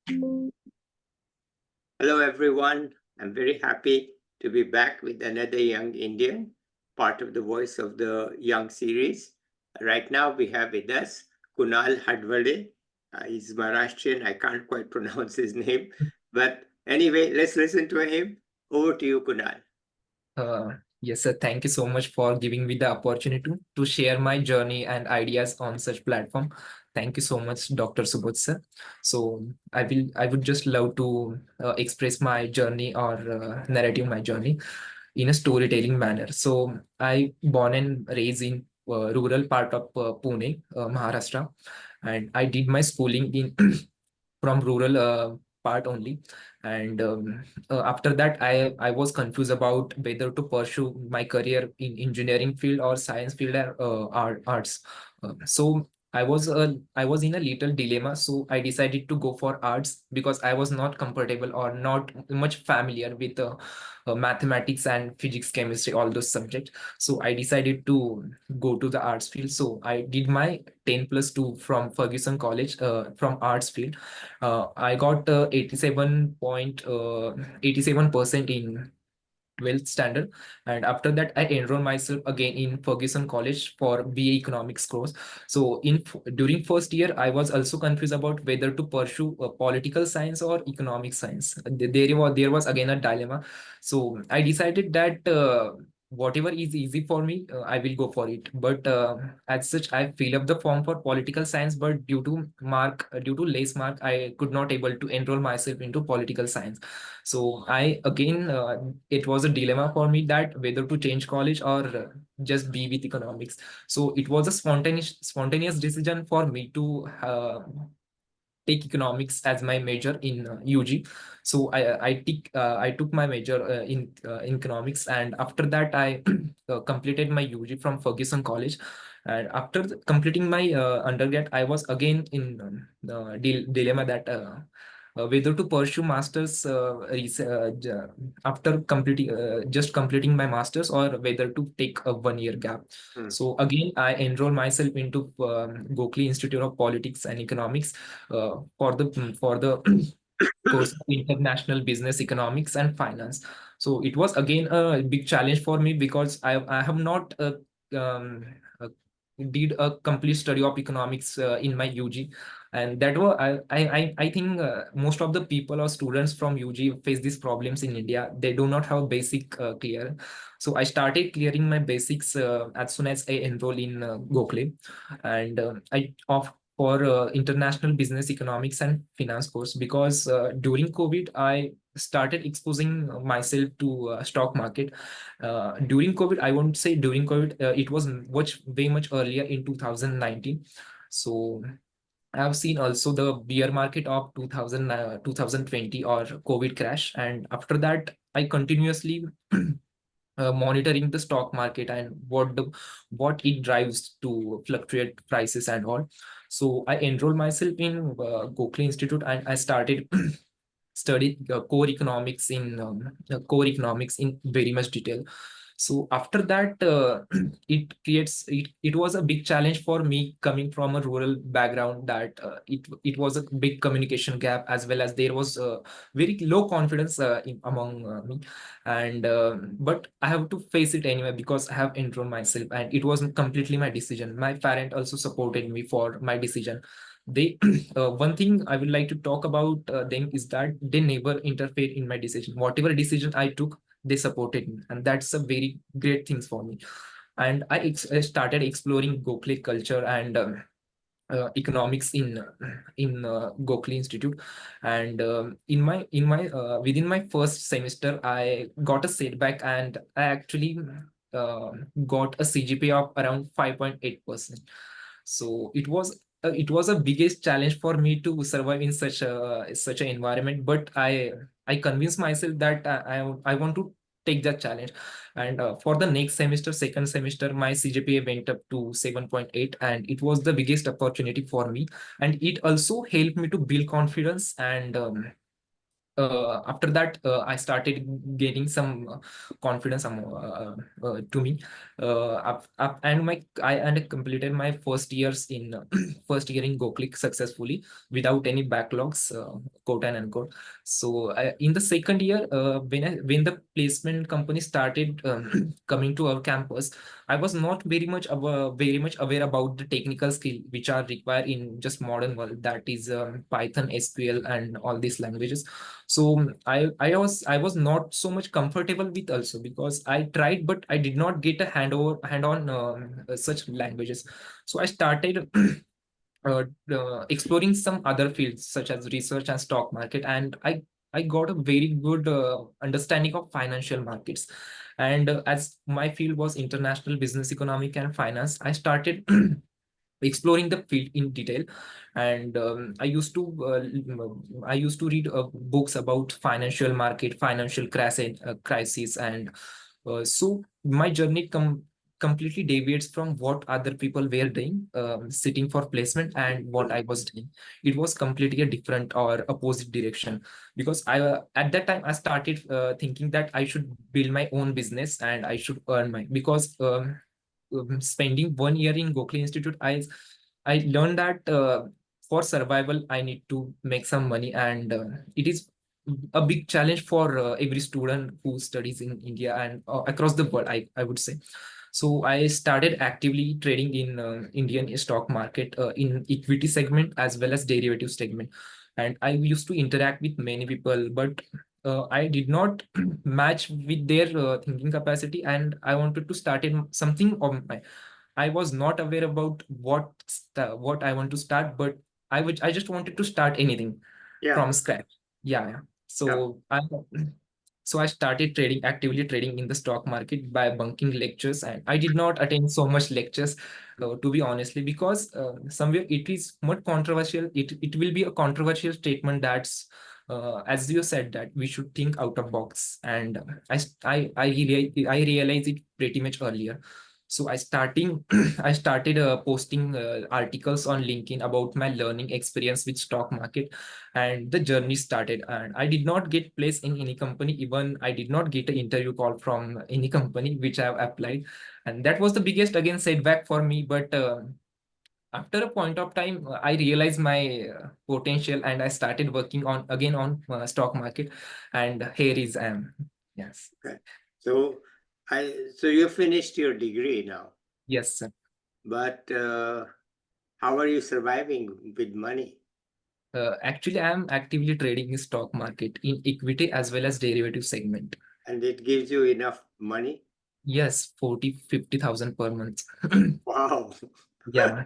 Hello, everyone. I'm very happy to be back with another young Indian, part of the Voice of the Young series. Right now, we have with us Kunal Hadawale. He's Maharashtrian. I can't quite pronounce his name. But anyway, let's listen to him. Over to you, Kunal. Yes, sir. Thank you so much for giving me the opportunity to share my journey and ideas on such platform. Thank you so much, Dr. Subodh, sir. So I would just love to express my journey or narrative my journey in a storytelling manner. So I born and raised in rural part of Pune, Maharashtra, and I did my schooling in from rural part only. And after that, I was confused about whether to pursue my career in engineering field or science field or arts. So I was in a little dilemma. So I decided to go for arts because I was not comfortable or not much familiar with mathematics and physics, chemistry, all those subjects. So I decided to go to the arts field. So I did my 10+2 from Fergusson College from arts field. I got 87% in 12th standard, and after that I enrolled myself again in Fergusson College for BA Economics course. So during first year I was also confused about whether to pursue political science or economic science. There was again a dilemma. So I decided that whatever is easy for me, I will go for it. But as such, I fill up the form for political science, but due to less mark, I could not able to enroll myself into political science. So I again, it was a dilemma for me that whether to change college or just be with economics. So it was a spontaneous decision for me to take economics as my major in UG. So I took my major in economics, and after that I completed my UG from Fergusson College. And after completing my undergrad, I was again in the dilemma that whether to pursue masters after completing just completing my masters, or whether to take a 1 year gap. Hmm. So again, I enrolled myself into Gokhale Institute of Politics and Economics for the course of International Business Economics and Finance. So it was again a big challenge for me because I have not um, uh, did a complete study of economics in my UG, and that was I think most of the people or students from UG face these problems in India. They do not have basic clear. So I started clearing my basics as soon as I enroll in Gokhale, and I of for international business economics and finance course, because during COVID I started exposing myself to stock market. During COVID, I won't say during COVID, it was much way much earlier in 2019. So I've seen also the bear market of 2020 or COVID crash, and after that I continuously monitoring the stock market and what it drives to fluctuate prices and all. So I enrolled myself in Gokhale Institute, and I started studied core economics in very much detail. So after that, it was a big challenge for me coming from a rural background, that it was a big communication gap, as well as there was very low confidence among me. And but I have to face it anyway because I have enrolled myself, and it was completely my decision. My parent also supported me for my decision. They one thing I would like to talk about them is that they never interfere in my decision. Whatever decision I took, they supported me, and that's a very great things for me. And I started exploring Gokhale culture and economics in Gokhale Institute. And within my first semester, I got a setback, and I actually uh, got a CGPA of around 5.8%. So it was a biggest challenge for me to survive in such an environment. But I convinced myself that I want to take that challenge. And for the next semester, second semester, my CGPA went up to 7.8, and it was the biggest opportunity for me. And it also helped me to build confidence and after that, I started gaining some confidence to me. I completed my first years in first year in Gokhale successfully without any backlogs, quote and unquote. So in the second year, when the placement company started coming to our campus, I was not very much aware about the technical skill which are required in just modern world. That is Python, SQL, and all these languages. So I was not so much comfortable with also, because I tried but I did not get a hand on such languages. So I started exploring some other fields such as research and stock market, and I got a very good understanding of financial markets. And as my field was international business, economic, and finance, I started exploring the field in detail. And I used to read books about financial market, financial crisis. And so my journey completely deviates from what other people were doing, sitting for placement, and what I was doing. It was completely a different or opposite direction, because I at that time I started thinking that I should build my own business and I should earn my, because spending 1 year in Gokhale Institute, I learned that for survival I need to make some money, and it is a big challenge for every student who studies in India and across the world, I would say. So I started actively trading in Indian stock market, in equity segment as well as derivative segment. And I used to interact with many people, but I did not match with their thinking capacity, and I wanted to start in something of my. I was not aware about what I want to start, but I just wanted to start anything Yeah. from scratch. Yeah, yeah. Yeah. So I started trading, actively trading in the stock market by bunking lectures, and I did not attend so much lectures, to be honestly, because somewhere it is more controversial. It will be a controversial statement that's as you said, that we should think out of box. And I realized it pretty much earlier. So I started posting articles on LinkedIn about my learning experience with stock market, and the journey started. And I did not get placed in any company. Even I did not get an interview call from any company which I have applied, and that was the biggest again setback for me. But after a point of time, I realized my potential, and I started working on again on stock market. And here is I am. Yes. Okay. So so you finished your degree now, Yes, sir. but how are you surviving with money? Actually, I am actively trading in stock market in equity as well as derivative segment. And it gives you enough money? Yes, 40-50,000 per month. Wow. Yeah.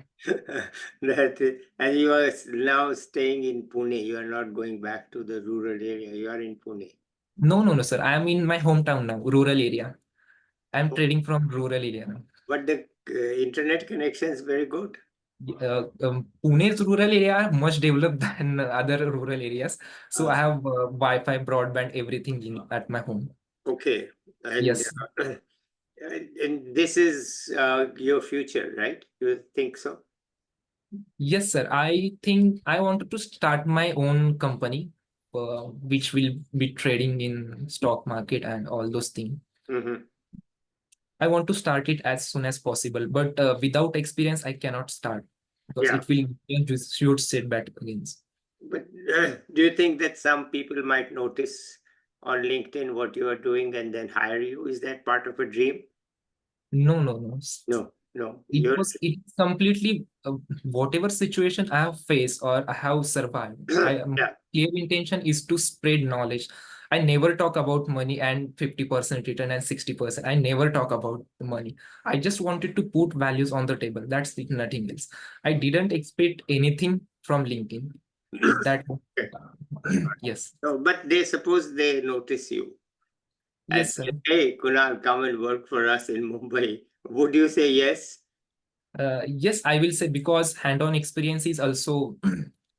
And you are now staying in Pune. You are not going back to the rural area. You are in Pune. No, no, no, sir. I am in my hometown now, rural area. I am Oh, trading from rural area now. but the internet connection is very good. Pune's rural area are much developed than other rural areas. So Uh, I have Wi-Fi, broadband, everything in at my home. okay. And Yes. and this is your future, right? You think so? Yes, sir. I think I wanted to start my own company, which will be trading in stock market and all those things. Hmm. I want to start it as soon as possible, but without experience, I cannot start, because Yeah. it will just shoot setback against. But do you think that some people might notice on LinkedIn what you are doing and then hire you? Is that part of a dream? No, no, no. No, no. It's completely whatever situation I have faced or I have survived. I am Yeah. clear intention is to spread knowledge. I never talk about money and 50% return and 60%. I never talk about the money. I just wanted to put values on the table. That's it, nothing else. I didn't expect anything from LinkedIn. That Okay. yes. No, but they suppose they notice you and Yes, sir. say, hey, Kunal, come and work for us in Mumbai. Would you say yes? Yes, I will say, because hand-on experience is also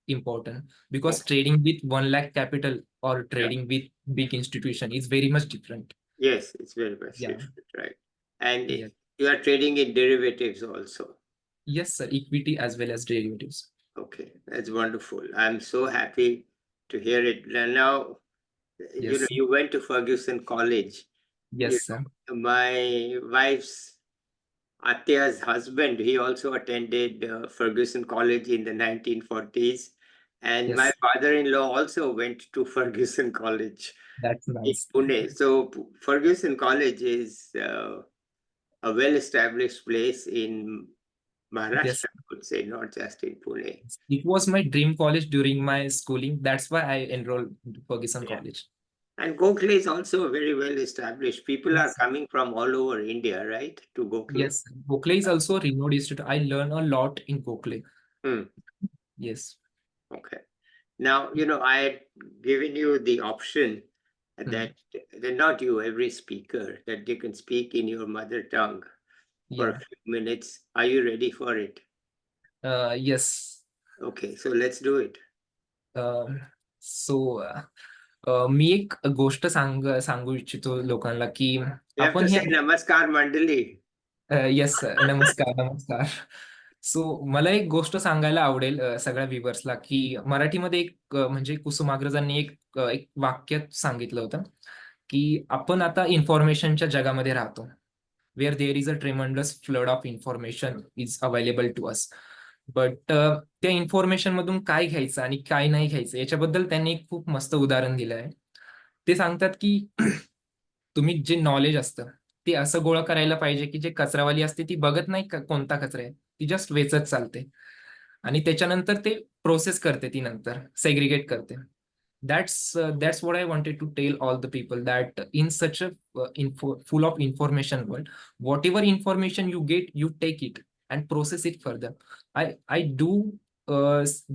important, Oh, because trading with 1 lakh capital or yeah. trading with big institution is very much different. Yes, it's very much Yeah. different, right? And Yeah. you are trading in derivatives also. Yes, sir. Equity as well as derivatives. Okay, that's wonderful. I'm so happy to hear it. And now, Yes, You went to Fergusson College. You yes, sir. know, my wife's Atya's husband, he also attended Fergusson College in the 1940s. And my Yes, father-in-law also went to Fergusson College that's in nice. Pune. So Fergusson College is a well-established place in Yes, Maharashtra, I would say, not just in Pune. it was my dream college during my schooling. That's why I enrolled into Fergusson Yeah. College. And Gokhale is also very well established. People are Yes, coming from all over India, right, to Gokhale. yes. Gokhale is also a renowned institute. I learn a lot in Gokhale. Hmm. Yes. Okay. Now, I had given you the option Hmm. that not you, every speaker, that you can speak in your mother tongue for a Yeah. few minutes. Are you ready for it? Yes. Okay, so let's do it. सो मी एक गोष्ट सांगू इच्छितो लोकांना की You have to आपण say ह्या Namaskar Mandali. Yes नमस्कार नमस्कार. सो मला एक गोष्ट सांगायला आवडेल सगळ्या व्ह्युअर्सला की मराठीमध्ये एक म्हणजे कुसुमाग्रजांनी एक वाक्य सांगितलं होतं की आपण आता इन्फॉर्मेशनच्या जगामध्ये राहतो where there is a tremendous flood of information is available to us but त्या इन्फॉर्मेशन मधून काय घ्यायचं आणि काय नाही घ्यायचं याच्याबद्दल त्यांनी एक खूप मस्त उदाहरण दिलं आहे. ते सांगतात की तुम्ही जे नॉलेज असतं ते असं गोळा करायला पाहिजे की जे कचरावाली असते ती बघत नाही कोणता कचरा आहे, ती जस्ट वेचत चालते आणि त्याच्यानंतर ते प्रोसेस करते, ती नंतर सेग्रिगेट करते. That's what I wanted to tell all the people, that in such a full of information world, whatever information you get, you take it and process it further. I do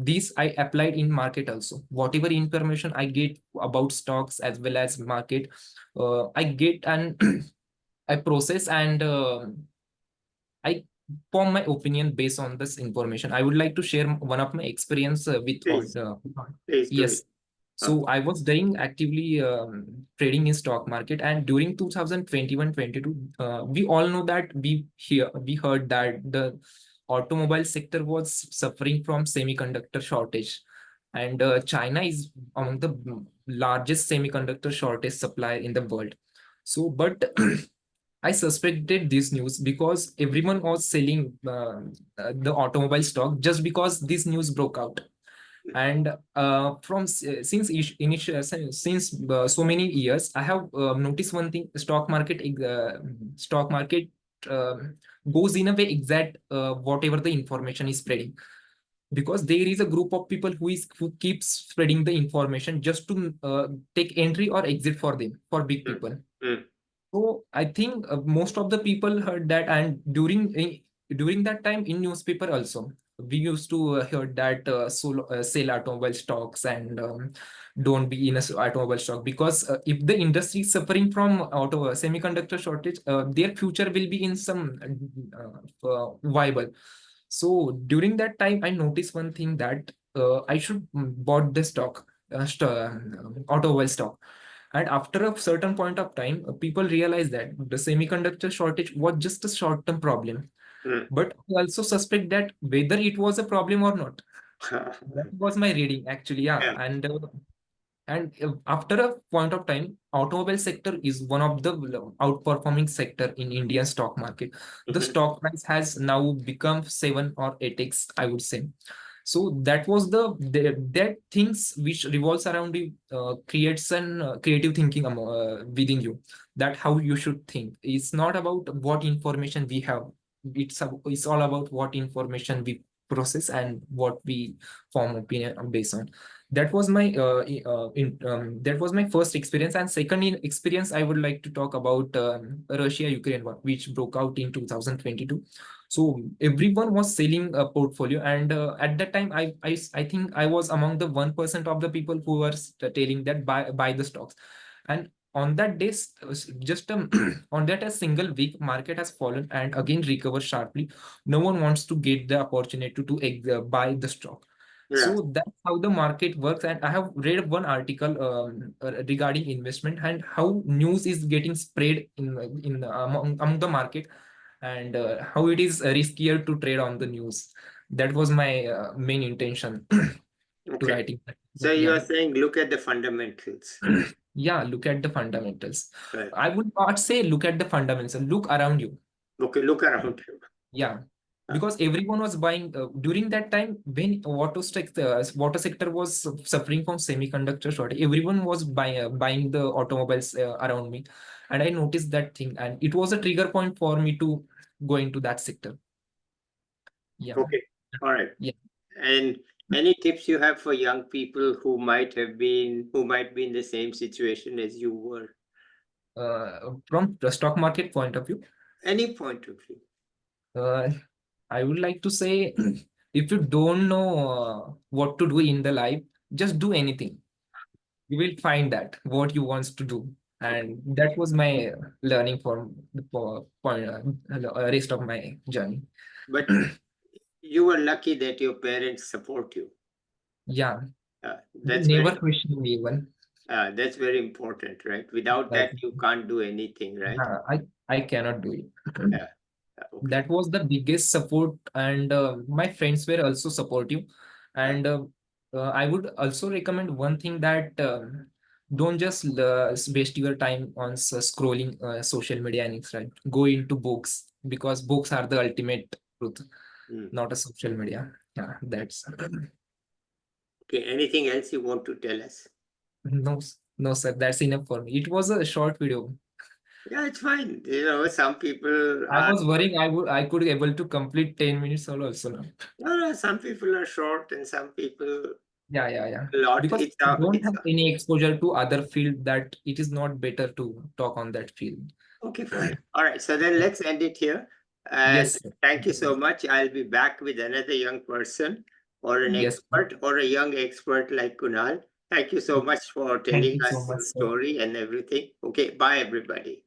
this I applied in market also. Whatever information I get about stocks as well as market, I get and I process and I form my opinion based on this information. I would like to share one of my experience with on Please, please do it. yes. Uh, So I was doing actively trading in stock market, and during 2021-22, we all know that we heard that the automobile sector was suffering from semiconductor shortage, and China is among the largest semiconductor shortage supplier in the world. So, but I suspected this news because everyone was selling the automobile stock just because this news broke out. And since so many years, I have noticed one thing: stock market uh, goes in a way exact whatever the information is spreading, because there is a group of people who keeps spreading the information just to take entry or exit for them, for big mm, people. mm, So I think most of the people heard that, and during that time in newspaper also we used to hear that sell automobile stocks and don't be in a automobile stock, because if the industry is suffering from semiconductor shortage, their future will be in some viable. So during that time, I noticed one thing, that I should bought the stock, automobile stock. And after a certain point of time, people realize that the semiconductor shortage was just a short-term problem. mm. But I also suspect that whether it was a problem or not. That was my reading actually, yeah. Yeah. And after a point of time, automobile sector is one of the outperforming sector in Indian stock market. The Mhm. stock price has now become 7 or 8x, I would say. So that was that things which revolves around you, creates an creative thinking within you, that how you should think. It's not about what information we have. It's all about what information we process and what we form opinion based on. That was my that was my first experience. And second in experience, I would like to talk about Russia-Ukraine war, which broke out in 2022. So everyone was selling a portfolio, and at that time, I think I was among the 1% of the people who were telling that buy the stocks. And on that day, just on that a single week, market has fallen and again recovered sharply. No one wants to get the opportunity to buy the stock. Yeah. So that's how the market works. And I have read one article regarding investment and how news is getting spread in among the market, and how it is riskier to trade on the news. That was my main intention to Okay. writing that. So you Yeah. are saying look at the fundamentals. Yeah, look at the fundamentals. Right. I would not say look at the fundamentals. Look around you. Okay, look around you. Yeah, Uh, because everyone was buying during that time when water sector was suffering from semiconductor shortage. Everyone was buying the automobiles around me, and I noticed that thing, and it was a trigger point for me to go into that sector. Yeah, Okay, all right. yeah. And any tips you have for young people who might be in the same situation as you were? From the stock market point of view, Any point of view. uh, I would like to say, if you don't know what to do in the life, just do anything. You will find that what you want to do. Okay. And that was my learning from the rest of my journey. But you were lucky that your parents support you. Yeah, they That's never questioned me even. that's very important, right? Without Like, that, you can't do anything, right? yeah, I cannot do it. Yeah. Okay. That was the biggest support, and my friends were also supportive. Uh, And I would also recommend one thing, that don't just waste your time on scrolling social media and Instagram. Go into books, because books are the ultimate truth, mm. not a social media. Yeah, that's Okay. Anything else you want to tell us? no, no, sir. That's enough for me. It was a short video. Yeah, it's fine. Some people I are was worrying I could able to complete 10 minutes also now. no, some people are short and some people Yeah, yeah, yeah. a lot. Because It's I a, don't it's have a, any exposure to other field, that it is not better to talk on that field. okay, fine. All right. So then let's end it here. And Yes, sir. thank you so much. I'll be back with another young person or an Yes. expert or a young expert like Kunal. Thank you so much for Thank telling you so us much, your sir. story and everything. Okay, bye everybody.